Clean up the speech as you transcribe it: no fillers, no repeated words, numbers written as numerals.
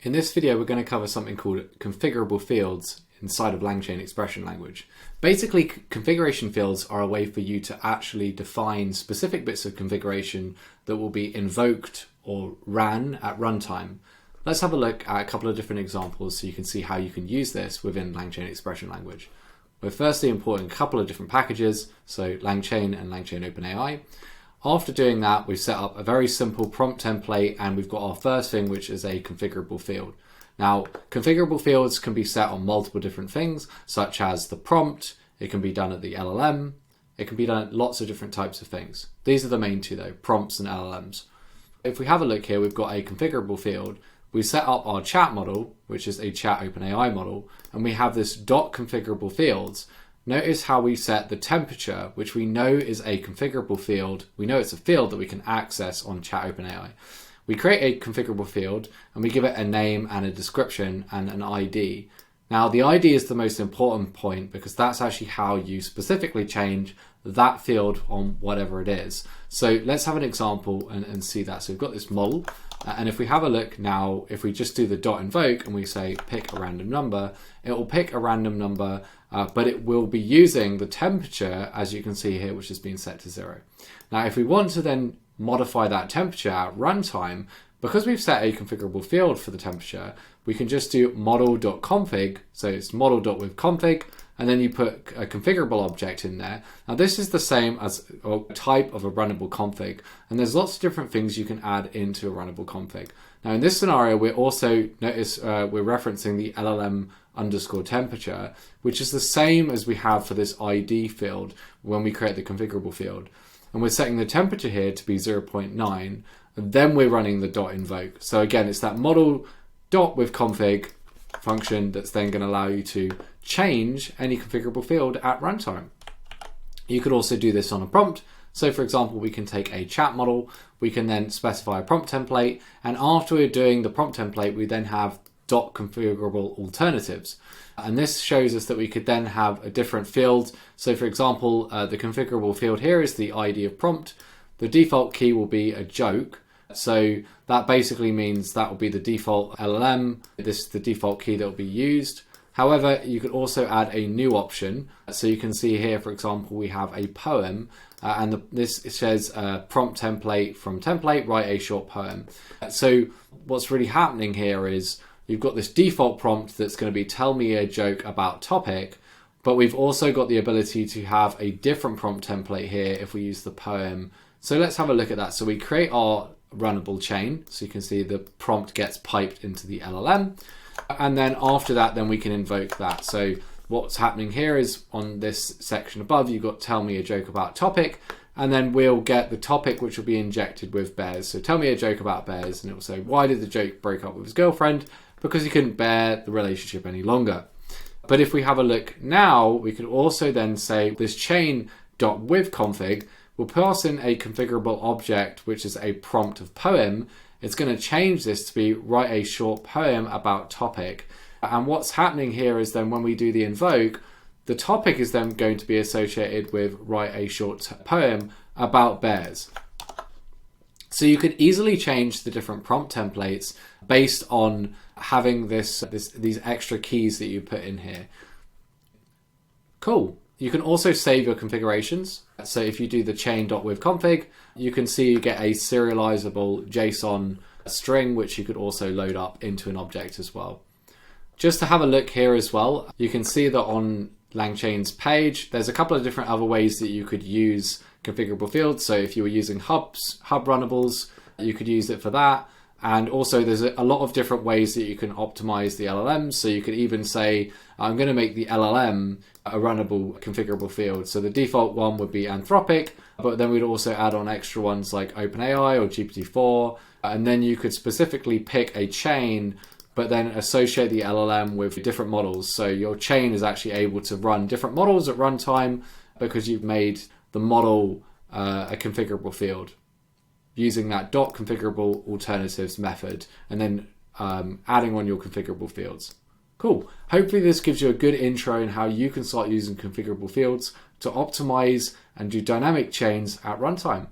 In this video, we're going to cover something called configurable fields inside of LangChain Expression Language. Basically, configuration fields are a way for you to actually define specific bits of configuration that will be invoked or ran at runtime. Let's have a look at a couple of different examples so you can see how you can use this within LangChain Expression Language. We're firstly importing a couple of different packages, so LangChain and LangChain OpenAI. After doing that, we've set up a very simple prompt template and we've got our first thing, which is a configurable field. Now, configurable fields can be set on multiple different things, such as the prompt. It can be done at the LLM. It can be done at lots of different types of things. These are the main two though, prompts and LLMs. If we have a look here, we've got a configurable field. We set up our chat model, which is a chat OpenAI model, and we have this .configurable fields. Notice how we set the temperature, which we know is a configurable field. We know it's a field that we can access on chat OpenAI. We create a configurable field and we give it a name and a description and an ID. Now the ID is the most important point because that's actually how you specifically change that field on whatever it is. So let's have an example and see that. So we've got this model, and if we have a look now, if we just do the .invoke and we say pick a random number, it will pick a random number, but it will be using the temperature, as you can see here, which has been set to 0. Now if we want to then modify that temperature at runtime, because we've set a configurable field for the temperature, we can just do model.config, so it's model.withConfig, and then you put a configurable object in there. Now this is the same as a type of a runnable config, and there's lots of different things you can add into a runnable config. Now in this scenario, we're also, notice we're referencing the LLM underscore temperature, which is the same as we have for this ID field when we create the configurable field. And we're setting the temperature here to be 0.9, and then we're running the .invoke. So again, it's that model.withConfig function that's then going to allow you to change any configurable field at runtime. You could also do this on a prompt. So for example, we can take a chat model, we can then specify a prompt template, and after we're doing the prompt template, we then have .configurable alternatives. And this shows us that we could then have a different field. So for example, the configurable field here is the ID of prompt. The default key will be a joke. So that basically means that will be the default LLM. This is the default key that will be used. However, you could also add a new option. So you can see here, for example, we have a poem, and this says prompt template from template, write a short poem. So what's really happening here is you've got this default prompt that's going to be tell me a joke about topic, but we've also got the ability to have a different prompt template here if we use the poem. So let's have a look at that. So we create our runnable chain. So you can see the prompt gets piped into the LLM. And then after that, then we can invoke that. So what's happening here is on this section above, you've got tell me a joke about topic, and then we'll get the topic which will be injected with bears. So tell me a joke about bears, and it will say, why did the joke break up with his girlfriend? Because he couldn't bear the relationship any longer. But if we have a look now, we can also then say this chain.withConfig will pass in a configurable object, which is a prompt of poem. It's going to change this to be write a short poem about topic. And what's happening here is then when we do the invoke, the topic is then going to be associated with write a short poem about bears. So you could easily change the different prompt templates based on having these extra keys that you put in here. Cool. You can also save your configurations. So if you do the chain.withConfig, you can see you get a serializable JSON string, which you could also load up into an object as well. Just to have a look here as well, you can see that on LangChain's page, there's a couple of different other ways that you could use configurable fields. So if you were using hub runnables, you could use it for that. And also there's a lot of different ways that you can optimize the LLM. So you could even say, I'm going to make the LLM a runnable configurable field. So the default one would be Anthropic, but then we'd also add on extra ones like OpenAI or GPT-4. And then you could specifically pick a chain, but then associate the LLM with different models. So your chain is actually able to run different models at runtime because you've made the model a configurable field using that .configurable alternatives method, and then adding on your configurable fields. Cool. Hopefully this gives you a good intro in how you can start using configurable fields to optimize and do dynamic chains at runtime.